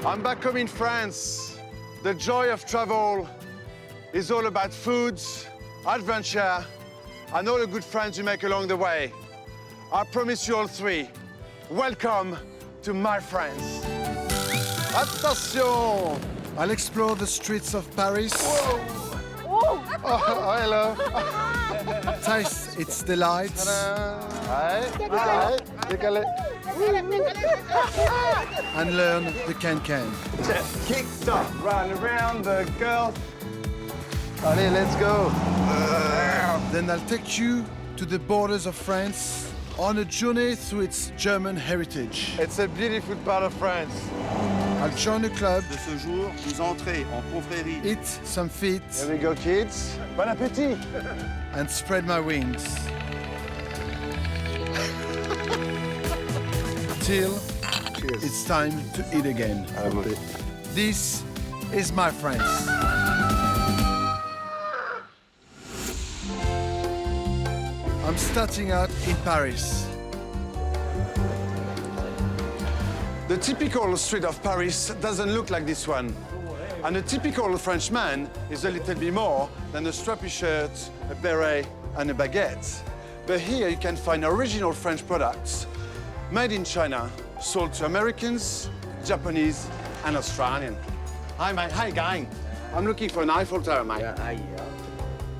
I'm back home in France. The joy of travel is all about foods, adventure, and all the good friends you make along the way. I promise you all three, welcome to my France. Attention! I'll explore the streets of Paris. Whoa. Oh, hello. Taste its delights. And learn the cancan. Kick start, run around the girl. Allez, let's go. Then I'll take you to the borders of France on a journey through its German heritage. It's a beautiful part of France. I'll join a club. De ce jour, vous entrez en confrérie. Eat some feet. Here we go, kids. Bon appétit. And spread my wings. Till Cheers. it's time to eat again. This is my France. I'm starting out in Paris. The typical street of Paris doesn't look like this one. And a typical Frenchman is a little bit more than a strappy shirt, a beret, and a baguette. But here you can find original French products made in China, sold to Americans, Japanese, and Australian. Hi, mate. Hi, gang. I'm looking for an Eiffel Tower, mate. Yeah.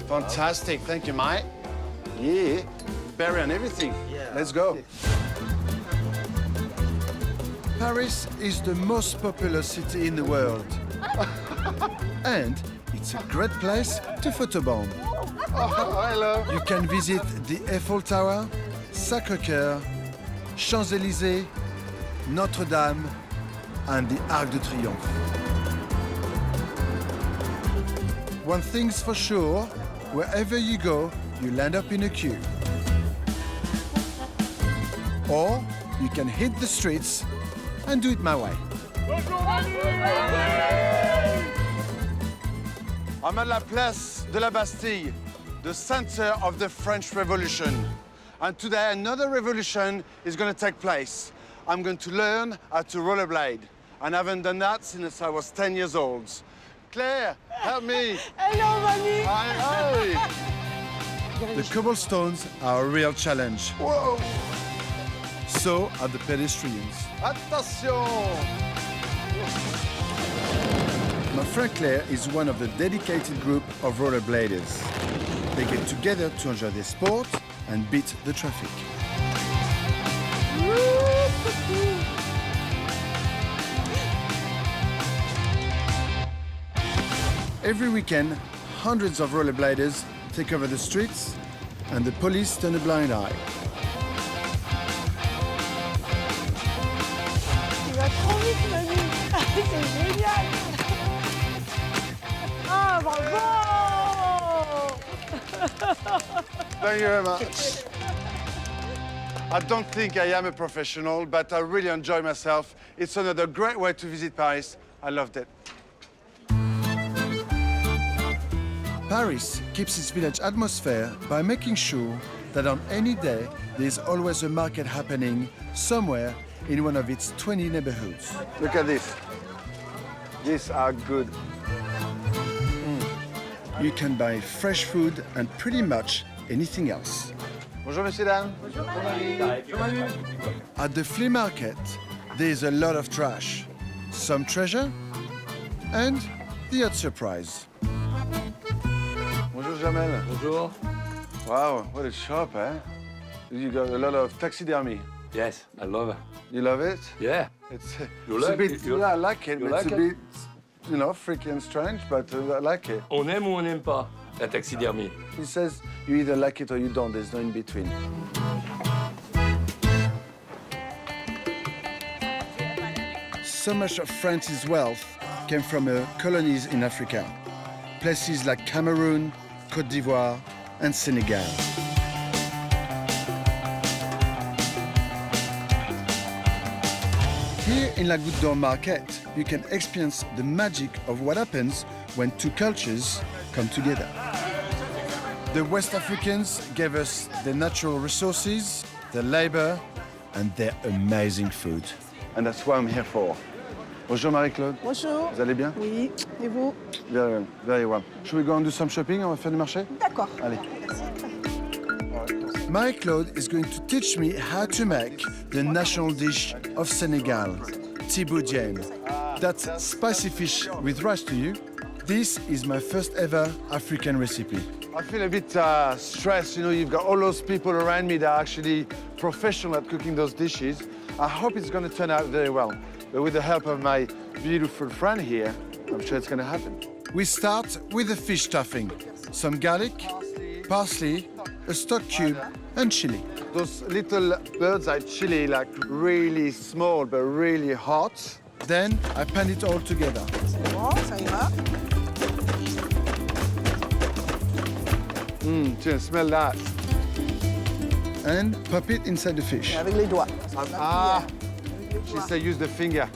Fantastic. Thank you, mate. Yeah, berry and everything. Yeah. Let's go. Paris is the most popular city in the world. And it's a great place to photobomb. Oh, hello. You can visit the Eiffel Tower, Sacré-Cœur, Champs-Élysées, Notre-Dame, and the Arc de Triomphe. One thing's for sure, wherever you go, you'll end up in a queue. Or you can hit the streets and do it my way. I'm at la Place de la Bastille, the center of the French Revolution. And today another revolution is going to take place. I'm going to learn how to rollerblade. And I haven't done that since I was 10 years old. Claire, help me. Hello, Manu. Hi. The cobblestones are a real challenge. Whoa. So are the pedestrians. Attention. My friend Claire is one of the dedicated group of rollerbladers. They get together to enjoy their sport and beat the traffic. Every weekend, hundreds of rollerbladers take over the streets and the police turn a blind eye. Tu vas trop vite, Manu. C'est génial. Ah, bravo. Thank you very much. I don't think I am a professional, but I really enjoy myself. It's another great way to visit Paris. I loved it. Paris keeps its village atmosphere by making sure that on any day there's always a market happening somewhere in one of its 20 neighborhoods. Look at this. These are good. You can buy fresh food and pretty much anything else. Bonjour, messieurs, dames. At the flea market, there's a lot of trash, some treasure, and the odd surprise. Bonjour, Jamel. Bonjour. Wow, what a shop, eh? You got a lot of taxidermy. Yes, I love it. You love it? Yeah. It's You a like bit, it? You- yeah, I like it. you But like it's a it? bit, you know, freaky and strange, but I like it. On aime ou on n'aime pas la taxidermie? He says you either like it or you don't. There's no in between. So much of France's wealth came from her colonies in Africa, places like Cameroon, Côte d'Ivoire, and Senegal. Here in La Goutte d'Or Market, you can experience the magic of what happens when two cultures come together. The West Africans gave us their natural resources, their labor, and their amazing food. And that's what I'm here for. Bonjour Marie-Claude. Bonjour. Vous allez bien? Oui. Et vous? Very well, very well. Should we go and do some shopping? On va faire du marché? D'accord. Allez. Marie-Claude is going to teach me how to make the national dish of Senegal, Thieboudienne. That's spicy fish with rice to you. This is my first ever African recipe. I feel a bit stressed. You know, you've got all those people around me that are actually professional at cooking those dishes. I hope it's going to turn out very well. But with the help of my beautiful friend here, I'm sure it's going to happen. We start with the fish stuffing. Some garlic, parsley, a stock cube, and chili. Those little birds are chili, like really small but really hot. Then I pan it all together. Bon, ça ira. Tiens, smell that. And pop it inside the fish. Avec les doigts. Ah, she said use the finger.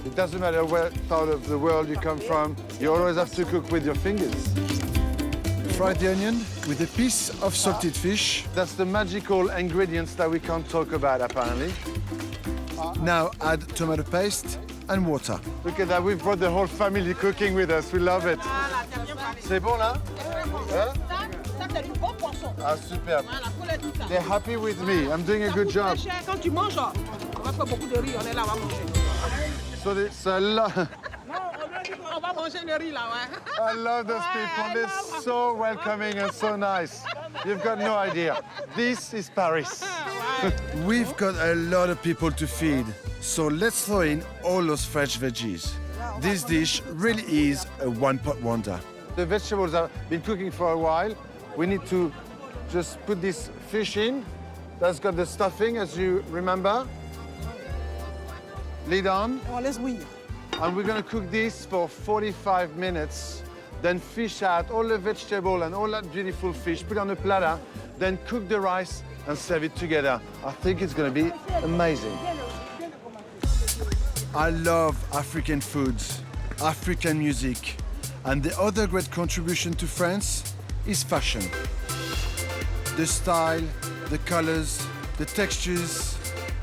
It doesn't matter where part of the world you come from, you always have to cook with your fingers. Fry the onion with a piece of salted fish. That's the magical ingredients that we can't talk about, apparently. Now add tomato paste and water. Look at that, we've brought the whole family cooking with us. We love it. C'est bon, là? Hein? Ah, super. They're happy with me. I'm doing a good job. Quand tu manges, on va faire beaucoup de riz, on est là, on va manger. So it's a lot. On va manger le riz là, ouais. I love those people. They're so welcoming and so nice. You've got no idea. This is Paris. We've got a lot of people to feed, so let's throw in all those fresh veggies. This dish really is a one-pot wonder. The vegetables have been cooking for a while. We need to just put this fish in. That's got the stuffing, as you remember. Lid on. On laisse bouillir. And we're going to cook this for 45 minutes. Then fish out all the vegetable and all that beautiful fish, put it on a platter, then cook the rice and serve it together. I think it's going to be amazing. I love African foods, African music, and the other great contribution to France is fashion. The style, the colors, the textures,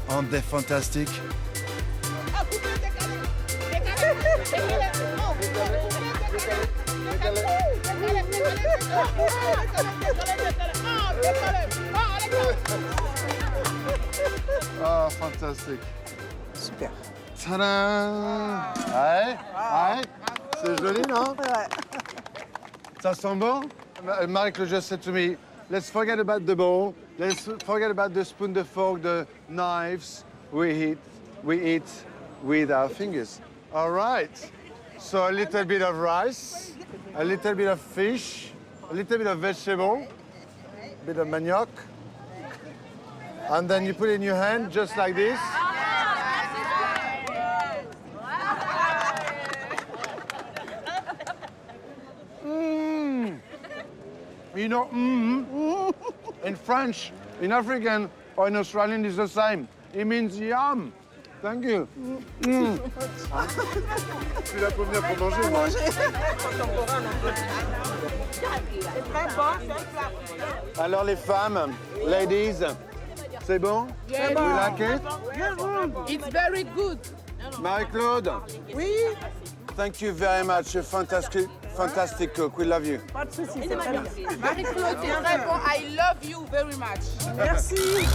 aren't they fantastic? Oh, fantastic. Super. Ta-da! Ouais, ouais. C'est joli, non? Ouais. Ça sent bon? Marie-Claude just said to me, let's forget about the bowl. Let's forget about the spoon, the fork, the knives. We eat with our fingers. All right. So a little bit of rice, a little bit of fish, a little bit of vegetable, a bit of manioc. And then you put it in your hand just like this. You know, in French, in African, or in Australian, it's the same. It means yum. Thank you. Je suis la première pour manger, moi. Alors les femmes, ladies, c'est bon? C'est You bon. like it? It's very good. Marie-Claude, Oui. thank you very much. A fantastic cook. We love you. Pas de soucis, c'est très bien. Marie-Claude, c'est très bon. I love you very much. Merci.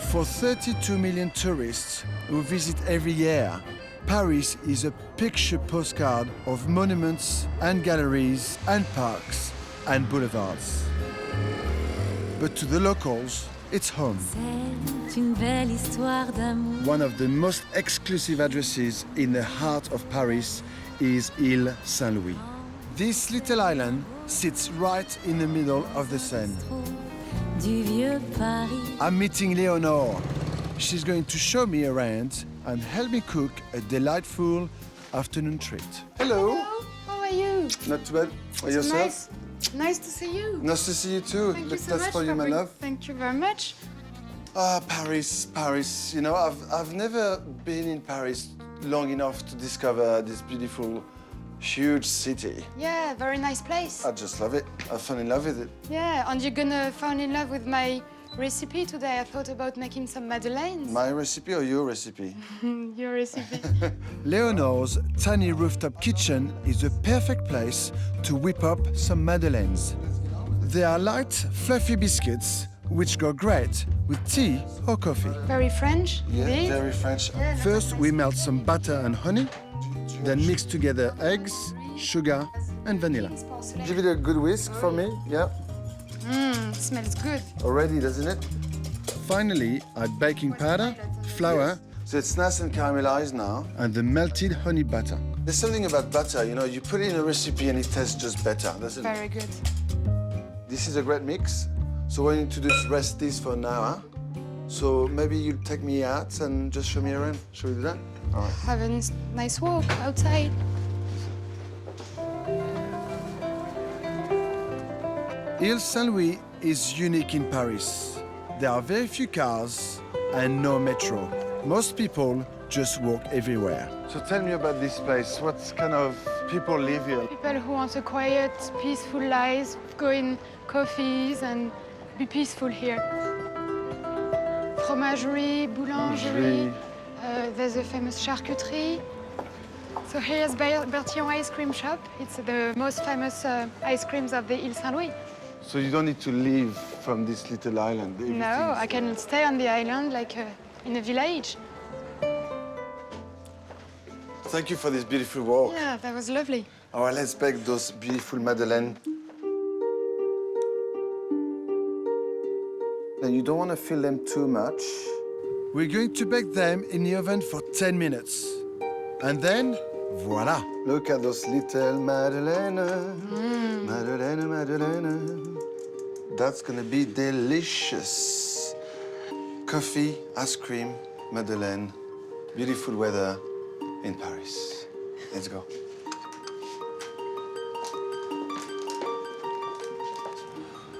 For 32 million tourists who visit every year, Paris is a picture postcard of monuments and galleries and parks and boulevards. But to the locals, it's home. C'est une belle histoire d'amour. One of the most exclusive addresses in the heart of Paris is Ile Saint Louis. This little island sits right in the middle of the Seine. Du vieux Paris. I'm meeting Léonore. She's going to show me around and help me cook a delightful afternoon treat. Hello. How are you? Not too bad. Yourself? Nice to see you. Nice to see you too. Thank you so That's much for you, my love. Thank you very much. Ah, Paris. You know, I've never been in Paris long enough to discover this beautiful, huge city. Yeah, very nice place. I just love it. I fell in love with it. Yeah, and you're gonna fall in love with my recipe today. I thought about making some madeleines. My recipe or your recipe? Your recipe. Leonore's tiny rooftop kitchen is the perfect place to whip up some madeleines. They are light, fluffy biscuits which go great with tea or coffee. Very French, indeed. Very French. First, we melt some butter and honey, then mix together eggs, sugar, and vanilla. Give it a good whisk for me, yeah. Smells good. Already, doesn't it? Finally, add baking powder, flour, so it's nice and caramelized now, and the melted honey butter. There's something about butter, you know, you put it in a recipe and it tastes just better, doesn't it? Very good. This is a great mix. So what we need to do is rest this for an hour. So maybe you'll take me out and just show me around. Shall we do that? All right. Have a nice walk outside. Ile Saint Louis is unique in Paris. There are very few cars and no metro. Most people just walk everywhere. So tell me about this place. What kind of people live here? People who want a quiet, peaceful life, go in coffees and be peaceful here. Fromagerie, boulangerie, there's a famous charcuterie. So here's Bertillon ice cream shop. It's the most famous ice creams of the Ile Saint Louis. So you don't need to leave from this little island? No, I can stay on the island like in a village. Thank you for this beautiful walk. Yeah, that was lovely. All right, let's bake those beautiful madeleines. And you don't want to fill them too much. We're going to bake them in the oven for 10 minutes. And then, voila. Look at those little madeleines. Madeleine, madeleine. That's gonna be delicious. Coffee, ice cream, madeleine. Beautiful weather in Paris. Let's go.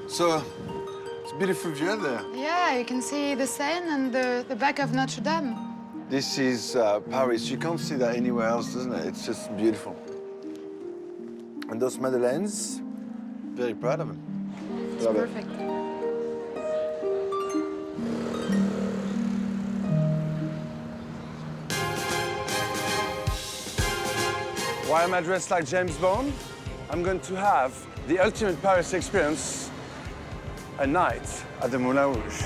So, it's a beautiful view out there. Yeah, you can see the Seine and the back of Notre Dame. This is Paris. You can't see that anywhere else, doesn't it? It's just beautiful. And those madeleines, very proud of them. It's perfect. Why am I dressed like James Bond? I'm going to have the ultimate Paris experience, a night at the Moulin Rouge.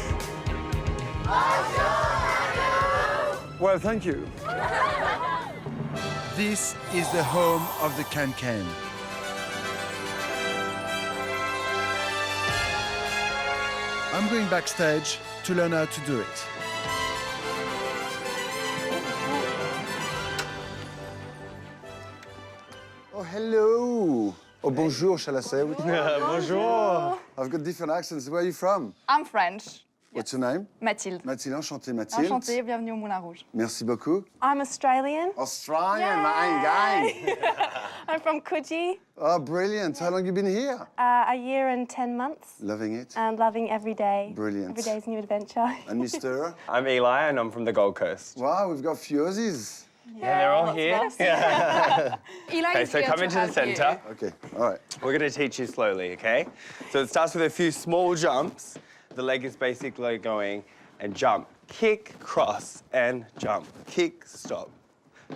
Well, thank you. This is the home of the cancan. I'm going backstage to learn how to do it. Oh, hello. Oh, bonjour, shall I say? Bonjour. I've got different accents. Where are you from? I'm French. What's your name? Mathilde. Mathilde, enchantée, Mathilde. Enchantée, bienvenue au Moulin Rouge. Merci beaucoup. I'm Australian. Australian, my gang. I'm from Coogee. Oh, brilliant. How long have you been here? A year and 10 months. Loving it. And loving every day. Brilliant. Every day's a new adventure. And Mr. I'm Eli, and I'm from the Gold Coast. Wow, we've got a few Aussies. Yeah, they're all here. Eli Okay, so come into the center. Okay, all right. We're going to teach you slowly, okay? So it starts with a few small jumps. The leg is basically going and jump, kick, cross, and jump. Kick, stop,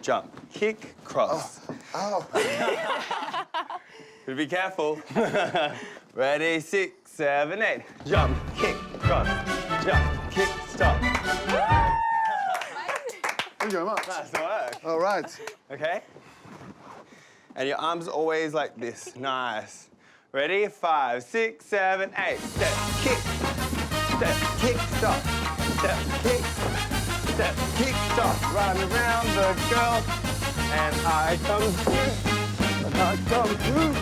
jump, kick, cross. Oh. Be careful. Ready, 6, 7, 8. Jump, kick, cross, jump, kick, stop. Thank you very much. Nice work. All right. Okay? And your arms always like this. Nice. Ready? 5, 6, 7, 8. Step, kick, stop. Step, kick, stop. Run around the girl. And I come through. I come through.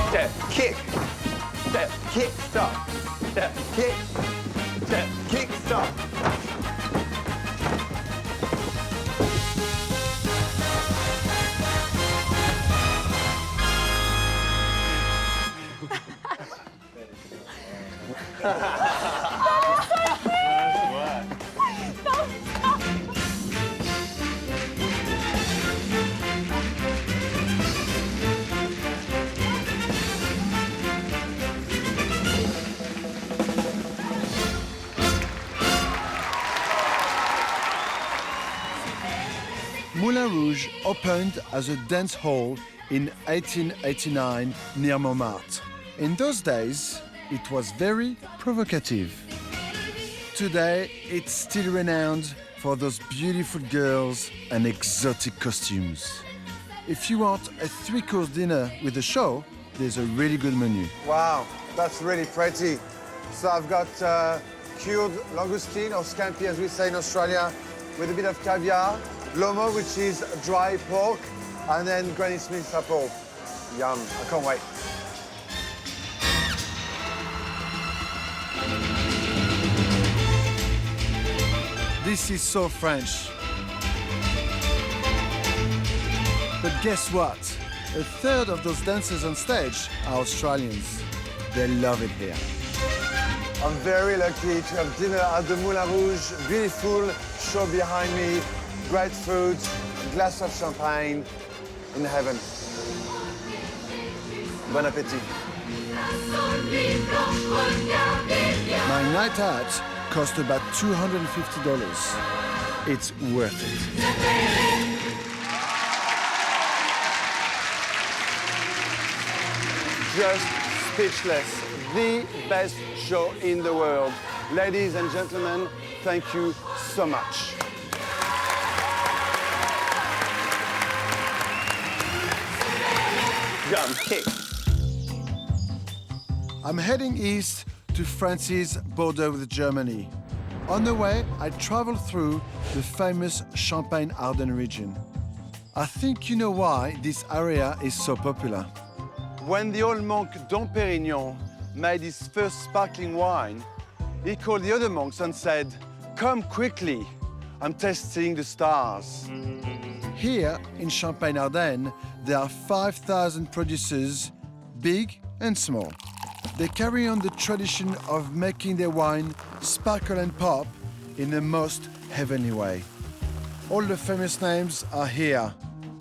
Step, kick, stop. Step, kick, stop. Moulin Rouge opened as a dance hall in 1889 near Montmartre. In those days, it was very provocative. Today, it's still renowned for those beautiful girls and exotic costumes. If you want a 3-course dinner with a show, there's a really good menu. Wow, that's really pretty. So I've got cured langoustine, or scampi as we say in Australia, with a bit of caviar, lomo, which is dry pork, and then Granny Smith's apple. Yum, I can't wait. This is so French. But guess what? A third of those dancers on stage are Australians. They love it here. I'm very lucky to have dinner at the Moulin Rouge. Beautiful show behind me, great food, a glass of champagne in heaven. Bon appétit. My night out cost about $250. It's worth it. Just speechless. The best show in the world. Ladies and gentlemen, thank you so much. Jump, kick. I'm heading east to France's border with Germany. On the way, I travel through the famous Champagne-Ardenne region. I think you know why this area is so popular. When the old monk Dom Pérignon made his first sparkling wine, he called the other monks and said, "Come quickly, I'm tasting the stars." Here in Champagne-Ardenne, there are 5,000 producers, big and small. They carry on the tradition of making their wine sparkle and pop in the most heavenly way. All the famous names are here,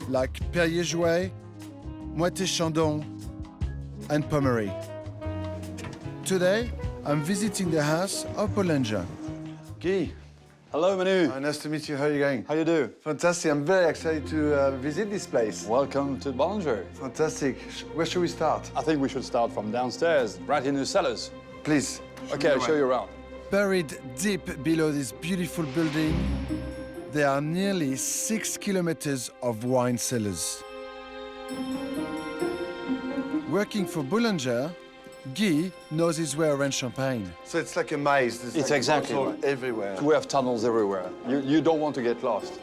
like Perrier-Jouët, Moët-et-Chandon, and Pommery. Today, I'm visiting the house of Bollinger. Guy, Hello, Manu. nice to meet you. How are you going? How you do? Fantastic. I'm very excited to visit this place. Welcome to Banijay. Fantastic. Where should we start? I think we should start from downstairs, right in the cellars. Please. Okay, I'll show you around. Buried deep below this beautiful building, there are nearly 6 kilometers of wine cellars. Working for Bollinger, Guy knows his way around Champagne. So it's like a maze. There's It's like exactly bottle right. everywhere. We have tunnels everywhere. You don't want to get lost.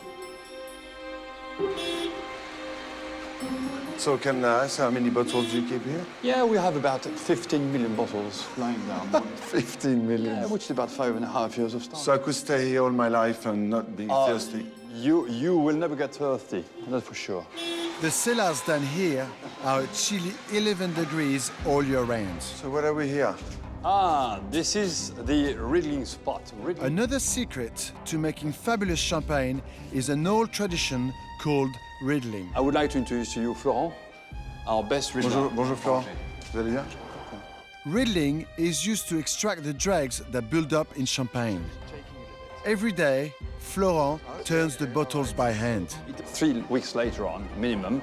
So how many bottles do you keep here? Yeah, we have about 15 million bottles lying down. 15 million. Yeah, which is about 5.5 years of stuff. So I could stay here all my life and not be thirsty. You will never get thirsty, that's for sure. The cellars down here are a chilly 11 degrees all year round. So what are we here? This is the riddling spot. Another secret to making fabulous champagne is an old tradition called riddling. I would like to introduce to you Florent, our best riddler. Bonjour Florent. Vous allez bien? Riddling is used to extract the dregs that build up in champagne. Every day, Florent turns the bottles by hand. 3 weeks later on, minimum,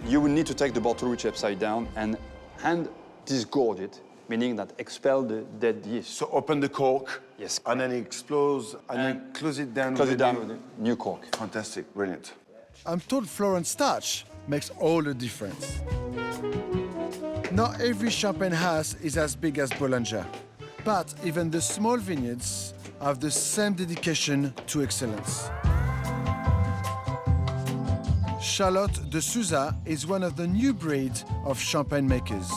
you will need to take the bottle which is upside down and hand disgorge it, meaning that expel the dead yeast. So open the cork. Yes. And then it explodes, and then close it down. Close with it down a with a new cork. Fantastic, brilliant. I'm told Florent's touch makes all the difference. Not every champagne house is as big as Bollinger, but even the small vineyards have the same dedication to excellence. Charlotte de Souza is one of the new breed of champagne makers.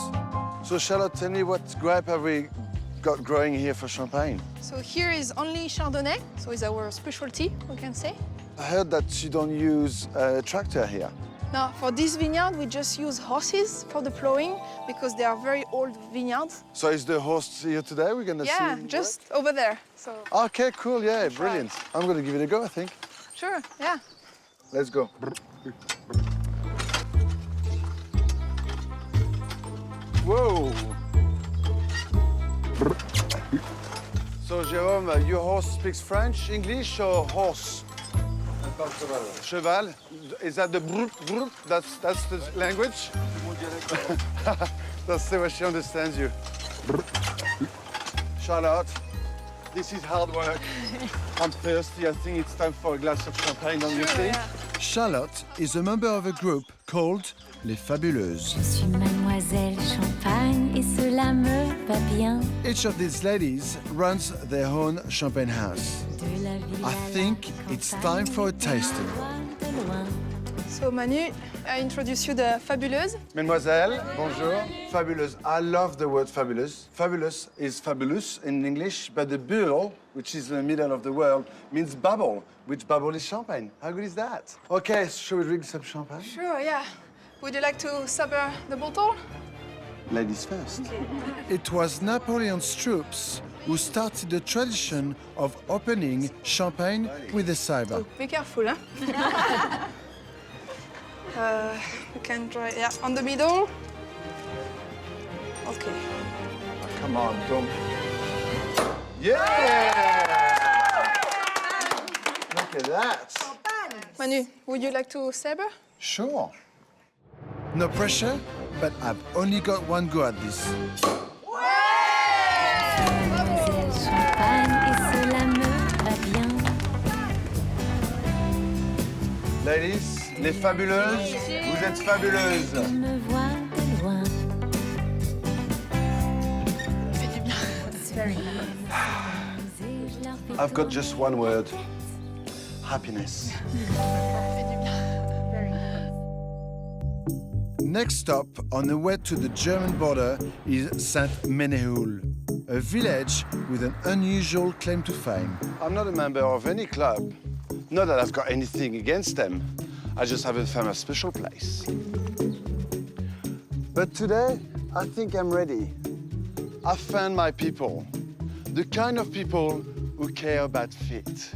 So Charlotte, tell me what grape have we got growing here for champagne? So here is only Chardonnay, so it's our specialty, we can say. I heard that you don't use a tractor here. Now, for this vineyard, we just use horses for the plowing because they are very old vineyards. So is the horse here today? We're gonna see. Yeah, it just over there. So work? Okay, cool, yeah, brilliant. I'm gonna give it a go, I think. sure, yeah. Let's go. Whoa! So, Jérôme, your horse speaks French, English, or horse? Cheval. Is that the brut, brut? That's the language? That's the way she understands you. Charlotte, this is hard work. I'm thirsty. I think it's time for a glass of champagne, don't you think? Charlotte is a member of a group called Les Fabuleuses. Je suis mademoiselle Champagne et cela me va bien. Each of these ladies runs their own champagne house. I think it's time for a tasting. So Manu, I introduce you the Fabuleuse. Mademoiselle, bonjour. Fabuleuse. I love the word fabulous. Fabulous is fabulous in English, but the bulle, which is in the middle of the world, means bubble, which bubble is champagne. How good is that? Okay, shall we drink some champagne? Sure, yeah. Would you like to savor the bottle? Ladies first. It was Napoleon's troops who started the tradition of opening champagne with a cider. Be careful, huh? You can try, yeah, on the middle. Okay. Oh, come on, don't. Yeah! Look at that. Manu, would you like to savor? Sure. No pressure, but I've only got one go at this. Mademoiselle Champagne et cela me va bien. Ladies, les fabuleuses, vous êtes fabuleuses. Tu me vois de loin. I've got just one word. Happiness. Next stop on the way to the German border is Saint-Ménéhoul, a village with an unusual claim to fame. I'm not a member of any club. Not that I've got anything against them. I just haven't found a special place. But today, I think I'm ready. I've found my people. The kind of people who care about fit.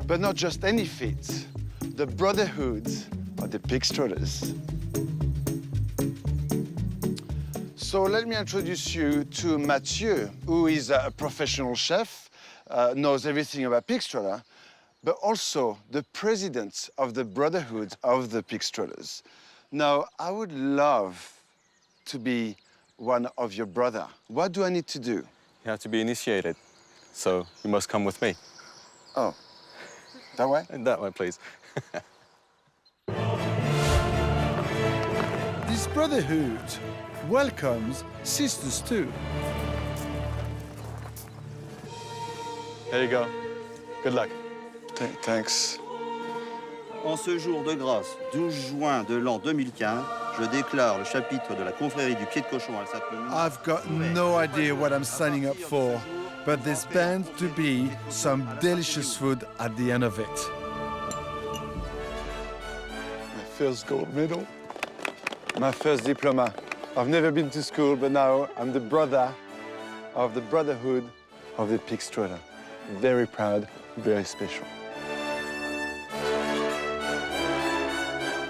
But not just any fit. The brotherhood of the pig trotters. So let me introduce you to Mathieu, who is a professional chef, knows everything about pig trotter, but also the president of the Brotherhood of the Pig Trotters. Now, I would love to be one of your brother. What do I need to do? You have to be initiated, so you must come with me. Oh, that way? That way, please. This brotherhood welcomes sisters too. There you go. Good luck. Thanks. En ce jour de grâce, 12 juin de l'an 2015, je déclare le chapitre de la confrérie du pied de cochon à Saint-Louis. I've got no idea what I'm signing up for, but there's bound to be some delicious food at the end of it. My first gold medal. My first diploma. I've never been to school, but now I'm the brother of the Brotherhood of the Pig Trotter. Very proud, very special.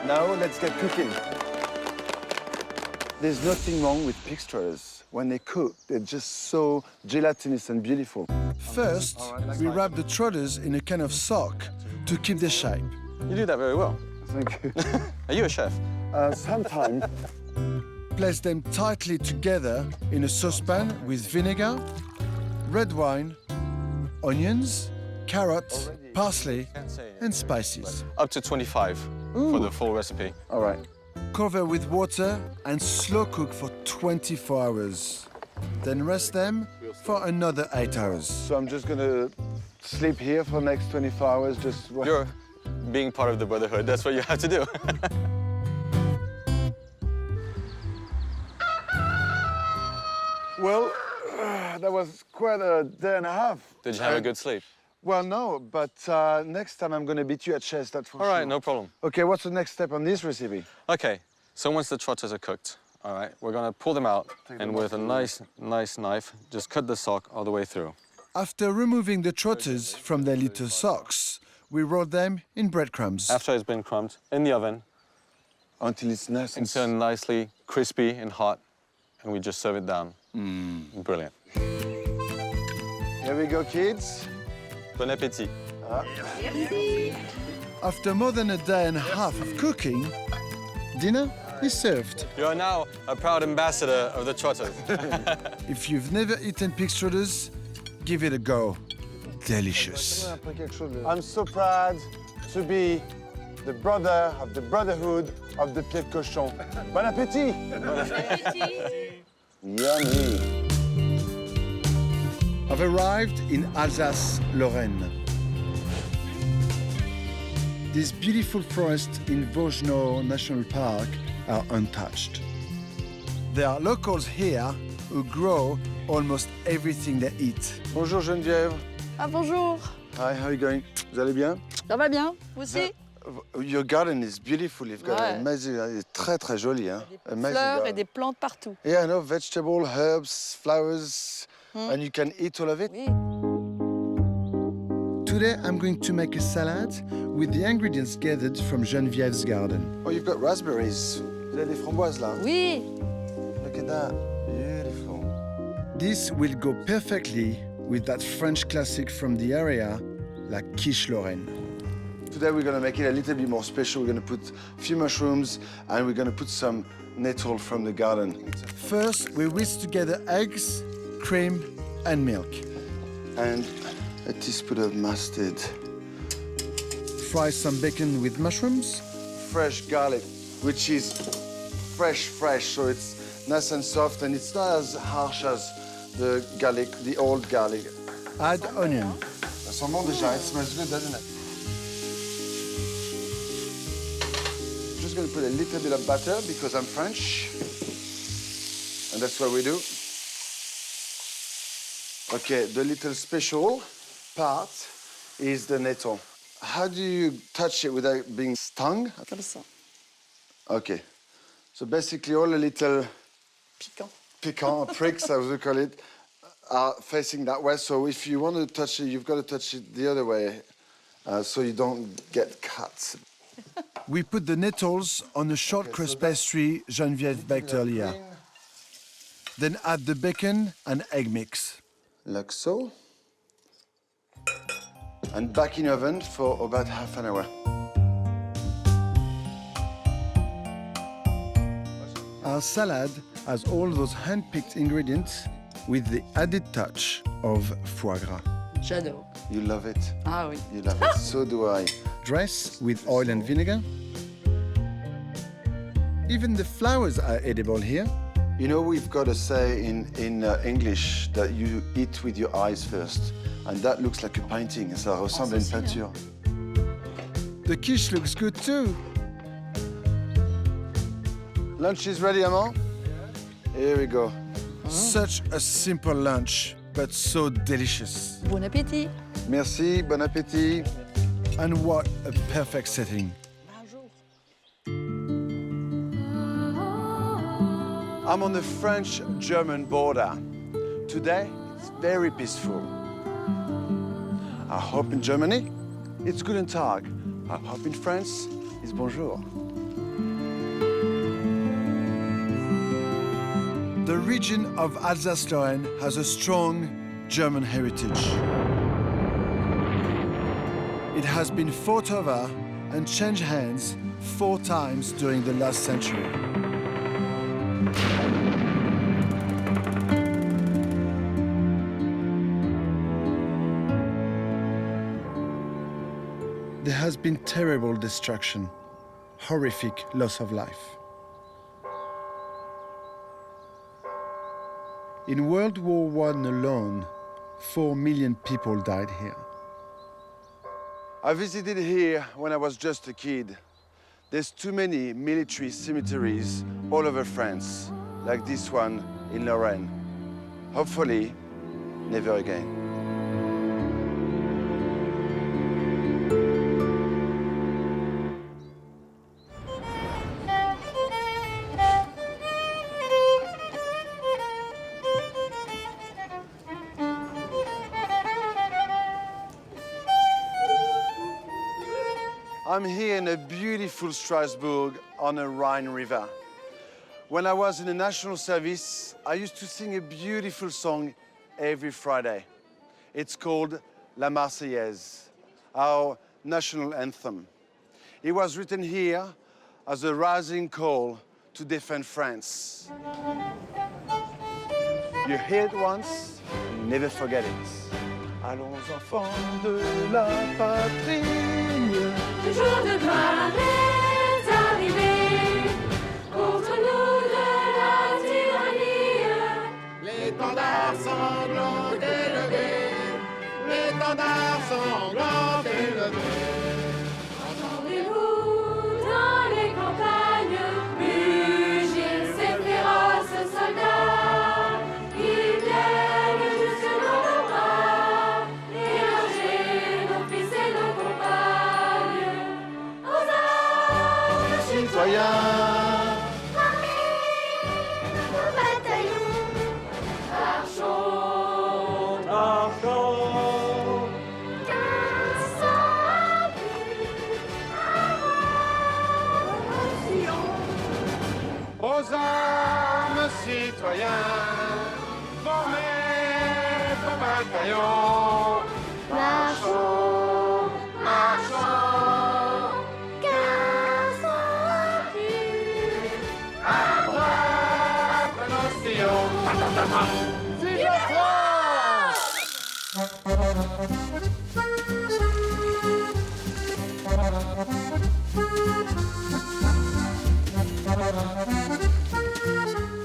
Now let's get cooking. There's nothing wrong with pig trotters. When they cook, they're just so gelatinous and beautiful. First, we wrap the trotters in a kind of sock to keep their shape. You do that very well. Thank you. Are you a chef? Sometimes. Place them tightly together in a saucepan with vinegar, red wine, onions, carrots, parsley, and spices. Up to 25 for the full recipe. All right. Cover with water and slow cook for 24 hours. Then rest them for another 8 hours. So I'm just gonna sleep here for the next 24 hours, just... You're being part of the Brotherhood. That's what you have to do. Well, that was quite a day and a half. Did you have a good sleep? Well, no, but next time I'm gonna beat you at chess, that's for sure. All right, no problem. Okay, what's the next step on this recipe? Okay, so once the trotters are cooked, all right, we're gonna pull them out and with a nice knife, just cut the sock all the way through. After removing the trotters from their little socks, we roll them in breadcrumbs. After it's been crumbed, in the oven. Until it's nice and... Until nicely crispy and hot, and we just serve it down. Brilliant. Here we go, kids. Bon appétit. After more than a day and a half of cooking, dinner is served. You are now a proud ambassador of the trotters. If you've never eaten pig trotters, give it a go. Delicious. I'm so proud to be the brother of the brotherhood of the pied de cochon. Bon appétit! Yummy! I've arrived in Alsace-Lorraine. These beautiful forests in Vosges National Park are untouched. There are locals here who grow almost everything they eat. Bonjour Geneviève. Ah, bonjour. Hi, how are you going? Vous allez bien? Ça va bien? Vous aussi? Your garden is beautiful. You've got an amazing, it's très très joli, hein? Amazing Fleurs garden. et des plantes partout. Yeah, I know, vegetables, herbs, flowers, and you can eat all of it. Oui. Today I'm going to make a salad with the ingredients gathered from Geneviève's garden. Oh, you've got raspberries. Vous avez des framboises là? Oui. Look at that. Beautiful. This will go perfectly with that French classic from the area, la quiche Lorraine. Today we're going to make it a little bit more special. We're going to put a few mushrooms and we're going to put some nettle from the garden. First, we whisk together eggs, cream, and milk. And a teaspoon of mustard. Fry some bacon with mushrooms. Fresh garlic, which is fresh, so it's nice and soft and it's not as harsh as the garlic, the old garlic. Add onion. Ça sent bon déjà. It smells good, doesn't it? Just going to put a little bit of butter because I'm French. And that's what we do. Okay, the little special part is the nettle. How do you touch it without being stung? Comme ça. Okay. So basically all the little piquant pricks, as we call it, are facing that way. So if you want to touch it, you've got to touch it the other way so you don't get cuts. We put the nettles on a short crust pastry Geneviève baked earlier. Then add the bacon and egg mix. Like so. And back in oven for about half an hour. Our salad has all those hand-picked ingredients with the added touch of foie gras. J'adore. You love it. Ah oui. You love it. So do I. Dress with oil and vinegar. Even the flowers are edible here. You know, we've got to say in English that you eat with your eyes first. And that looks like a painting. Ça ressemble à une peinture. The quiche looks good too. Lunch is ready, Amand? Here we go. Such a simple lunch, but so delicious. Bon appétit. Merci, bon appétit. And what a perfect setting. I'm on the French-German border. Today, it's very peaceful. I hope in Germany, it's Guten Tag. I hope in France, it's bonjour. The region of Alsace-Lorraine has a strong German heritage. It has been fought over and changed hands 4 times during the last century. There has been terrible destruction, horrific loss of life. In World War I alone, 4 million people died here. I visited here when I was just a kid. There's too many military cemeteries all over France, like this one in Lorraine. Hopefully, never again. I'm here in a beautiful Strasbourg on a Rhine river. When I was in the national service, I used to sing a beautiful song every Friday. It's called La Marseillaise, our national anthem. It was written here as a rising call to defend France. You hear it once, and never forget it. Allons enfants de la patrie. Le jour de gloire est arrivé, contre nous de la tyrannie. L'étendard sanglant élevé, l'étendard sanglant élevé. Entendez-vous dans les campagnes mugir ces féroces soldats? Ils viennent jusque dans nos bras, égorger nos fils et nos compagnes. Aux armes, Citoyens, nos bataillons, marchons, marchons. aux armes, citoyens, formez vos bataillons. Marchons, marchons, à droite de nos sillons. Vive la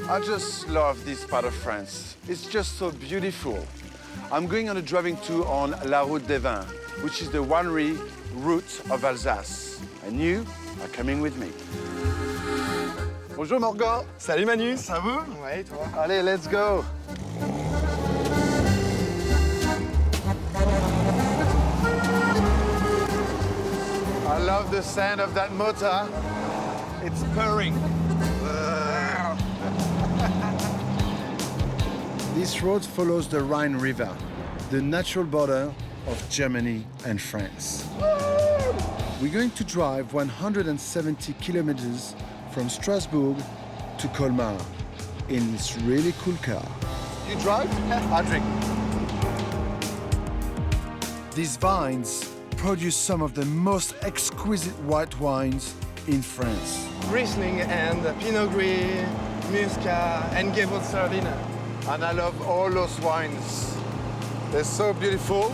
I just love this part of France. It's just so beautiful. I'm going on a driving tour on La Route des Vins, which is the winery route of Alsace. And you are coming with me. Bonjour Morgan. Salut Manu. Ça va? Ouais, et toi? Allez, let's go. I love the sound of that motor. It's purring. This road follows the Rhine River, the natural border of Germany and France. We're going to drive 170 kilometers from Strasbourg to Colmar in this really cool car. You drive? I drink. These vines produce some of the most exquisite white wines in France. Riesling and Pinot Gris, Muscat and Gewürztraminer. And I love all those wines. They're so beautiful.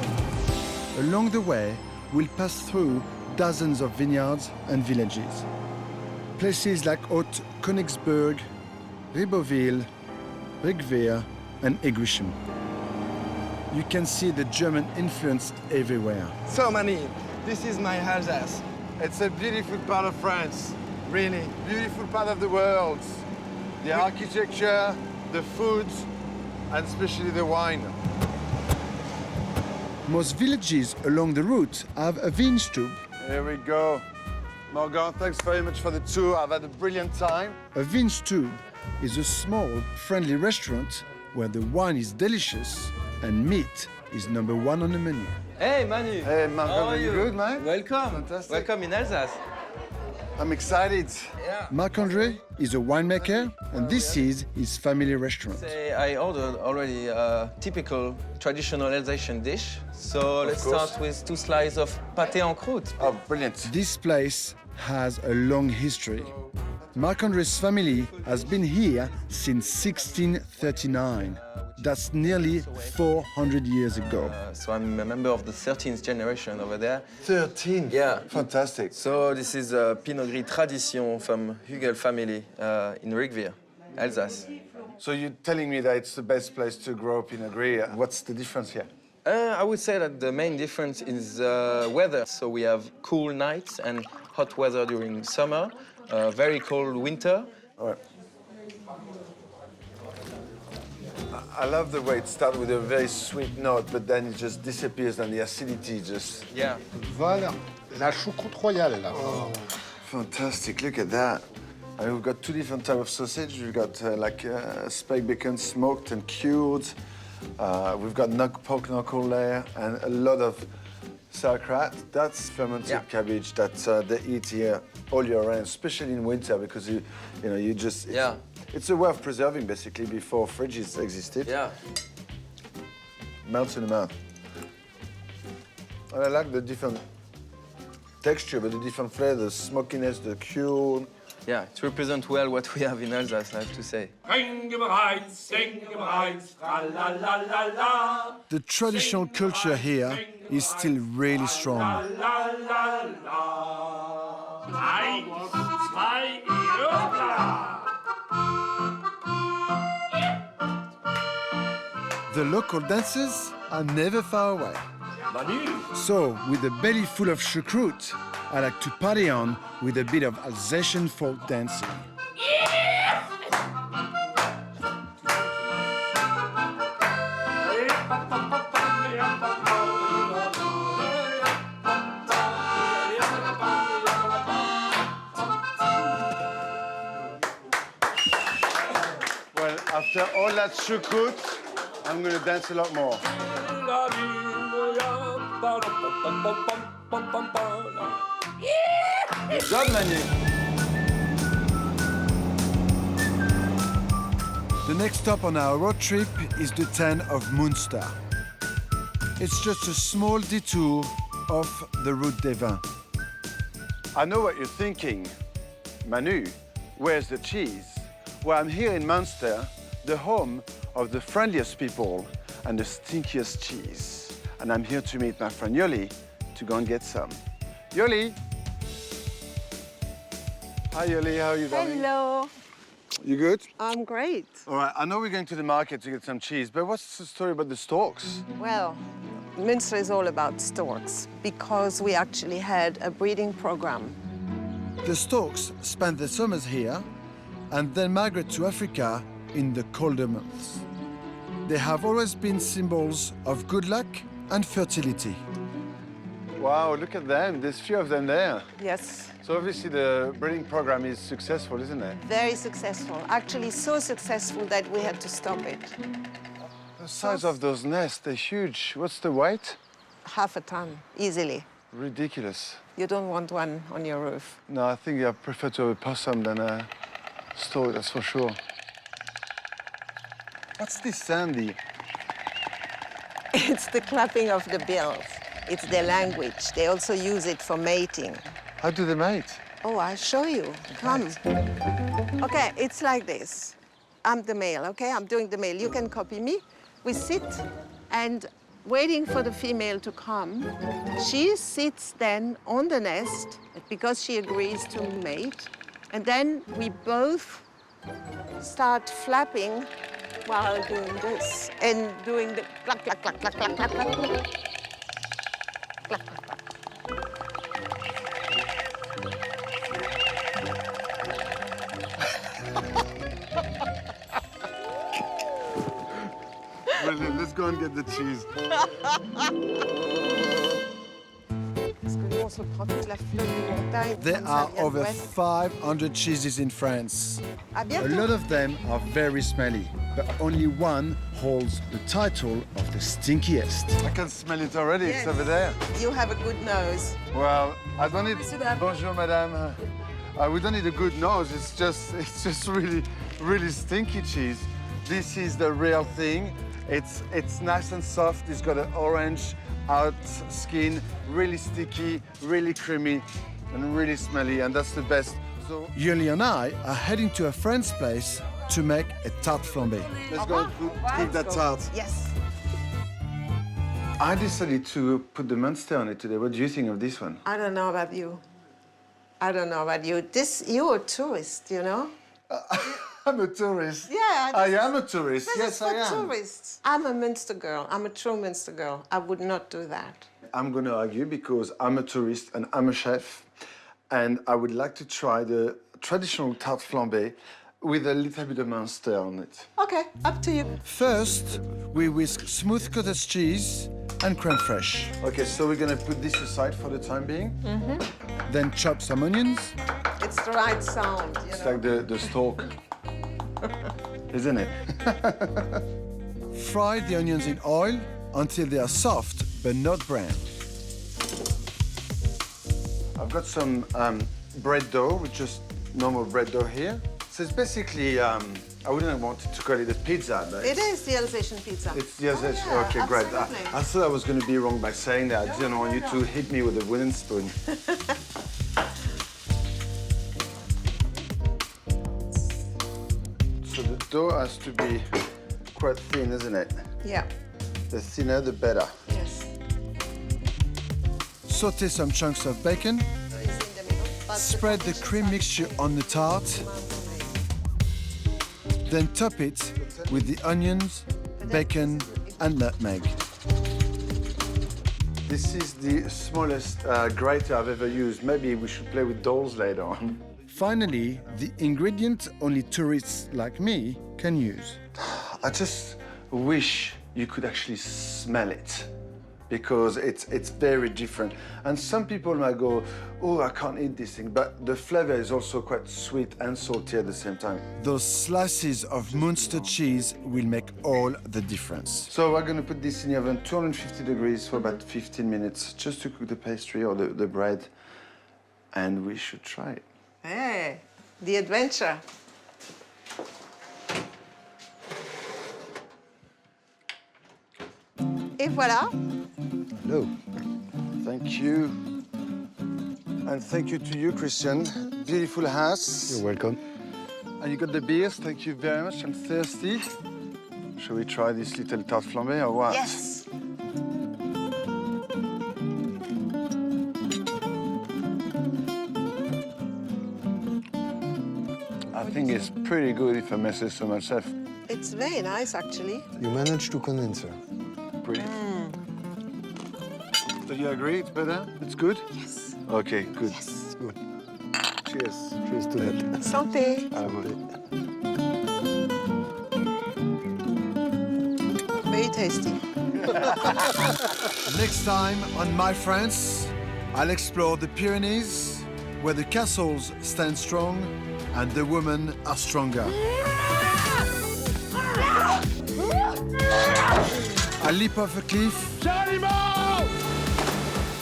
Along the way, we'll pass through dozens of vineyards and villages. Places like Haute Königsberg, Ribeauville, Rigvier, and Eguishem. You can see the German influence everywhere. So many. This is my Alsace. It's a beautiful part of France. Really. Beautiful part of the world. The architecture, the food, and especially the wine. Most villages along the route have a Weinstube. Here we go. Morgan, thanks very much for the tour. I've had a brilliant time. A Weinstube is a small, friendly restaurant where the wine is delicious and meat is number one on the menu. Hey Manu. Hey Morgan, How are you? Good, man? Welcome. Fantastic. Welcome in Alsace. I'm excited. Yeah. Marc-André is a winemaker, and this is his family restaurant. I ordered already a typical traditional Alsatian dish. So let's start with 2 slices of pâté en croûte. Oh, brilliant. This place has a long history. Marc-André's family has been here since 1639. That's nearly 400 years ago. So I'm a member of the 13th generation over there. 13? Yeah. Fantastic. So this is a Pinot Gris tradition from Hugel family in Rigvier, Alsace. So you're telling me that it's the best place to grow Pinot Gris. What's the difference here? I would say that the main difference is weather. So we have cool nights and hot weather during summer, very cold winter. All right. I love the way it starts with a very sweet note, but then it just disappears and the acidity just... Yeah. Voilà, la choucroute royale là. Oh, fantastic, look at that. And we've got 2 different types of sausage. We've got spike bacon smoked and cured. We've got pork knuckle there and a lot of sauerkraut. That's fermented cabbage that they eat here all year round, especially in winter because you just... It's a way of preserving, basically, before fridges existed. Yeah. Melts in the mouth. And I like the different texture, but the different flavors, the smokiness, the cure. Yeah, it represents well what we have in Alsace, I have to say. The traditional culture here is still really strong. The local dances are never far away. Manu. So, with a belly full of choucroute, I like to party on with a bit of Alsatian folk dancing. Well, after all that choucroute, I'm going to dance a lot more. Good job, Manu. The next stop on our road trip is the town of Münster. It's just a small detour off the Route des Vins. I know what you're thinking. Manu, where's the cheese? Well, I'm here in Münster, the home of the friendliest people and the stinkiest cheese. And I'm here to meet my friend Yoli to go and get some. Yoli! Hi, Yoli, how are you doing? Hello. You good? I'm great. All right, I know we're going to the market to get some cheese, but what's the story about the storks? Well, Münster is all about storks because we actually had a breeding program. The storks spend their summers here and then migrate to Africa in the colder months. They have always been symbols of good luck and fertility. Wow, look at them. There's a few of them there. Yes. So obviously the breeding program is successful, isn't it? Very successful. Actually, so successful that we had to stop it. The size of those nests, they're huge. What's the weight? Half a ton, easily. Ridiculous. You don't want one on your roof. No, I think I prefer to have a possum than a stork, that's for sure. What's this, Sandy? It's the clapping of the bills. It's their language. They also use it for mating. How do they mate? Oh, I'll show you. Come. Okay, it's like this. I'm the male, okay? I'm doing the male. You can copy me. We sit and waiting for the female to come. She sits then on the nest because she agrees to mate. And then we both start flapping while doing this and doing the clack, clack, clack, clack, clack, clack, clack, clack. Clack, clack, clack. Brilliant, let's go and get the cheese. There are over 500 cheeses in France. A lot of them are very smelly, but only one holds the title of the stinkiest. I can smell it already, Yes. It's over there. You have a good nose. Well, I don't need... Bonjour, madame. We don't need a good nose, it's just really, really stinky cheese. This is the real thing. It's nice and soft, it's got an orange out skin, really sticky, really creamy, and really smelly, and that's the best. So Yoli and I are heading to a friend's place to make a tarte flambée. let's go and cook that tart. Yes. I decided to put the Munster on it today. What do you think of this one? I don't know about you. I don't know about you. You're a tourist, you know? I'm a tourist. Yeah. I am a tourist. This Yes, is I for am. tourists. I'm a Münster girl. I'm a true Münster girl. I would not do that. I'm going to argue because I'm a tourist and I'm a chef, and I would like to try the traditional tarte flambée with a little bit of Munster on it. Okay, up to you. First, we whisk smooth cottage cheese and crème fraîche. Okay, so we're going to put this aside for the time being. Then chop some onions. It's the right sound, you It's know? like the stork, isn't it? Fry the onions in oil until they are soft but not brown. I've got some bread dough, with just normal bread dough here. So it's basically I wouldn't want to call it a pizza, but It is the Alsatian pizza. it's the Alsatian. yeah, Okay, great. absolutely. I thought I was going to be wrong by saying that. I didn't want you to hit me with a wooden spoon. So the dough has to be quite thin, isn't it? Yeah. The thinner, the better. Yes. Saute some chunks of bacon. Spread the cream mixture on the tart. Then top it with the onions, bacon, and nutmeg. This is the smallest grater I've ever used. Maybe we should play with dolls later on. Finally, the ingredient only tourists like me can use. I just wish you could actually smell it, because it's very different. And some people might go, oh, I can't eat this thing, but the flavor is also quite sweet and salty at the same time. Those slices of Munster cheese will make all the difference. So we're gonna put this in the oven, 250 degrees for about 15 minutes, just to cook the pastry or the bread. And we should try it. Hey, the adventure. Et voilà. Hello. Thank you. And thank you to you, Christian. Beautiful house. You're welcome. And you got the beers. Thank you very much. I'm thirsty. Shall we try this little tarte flambée or what? Yes. I think it's pretty good if I may say so myself. It's very nice, actually. You managed to convince her. Brilliant. Do you agree it's better? It's good? Yes. Okay, good. Yes. Good. Cheers. Cheers to that. Santé. Very tasty. Next time on My France, I'll explore the Pyrenees, where the castles stand strong and the women are stronger. I leap off a cliff.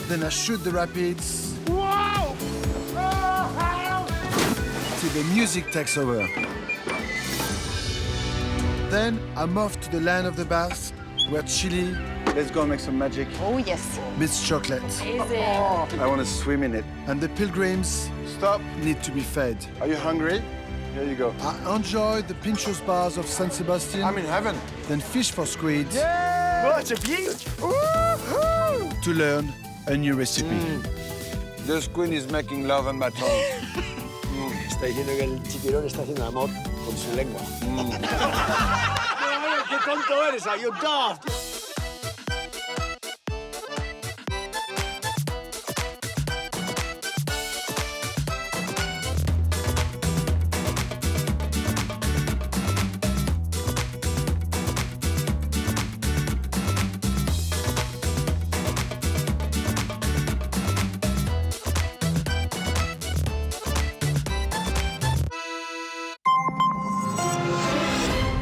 Then I shoot the rapids. Till the music takes over. Then I'm off to the land of the Basque, where chili Let's go and make some magic. Oh, yes. meets chocolate. Easy. I want to swim in it. And the pilgrims Stop. need to be fed. Are you hungry? Here you go. I enjoy the pinchos bars of San Sebastian. I'm in heaven. Then fish for squids. What a beaut! To learn a new recipe. The squid is making love on my tongue. Está diciendo que el chipirón está haciendo amor con su lengua. ¡Qué tonto eres! ¡You're daft!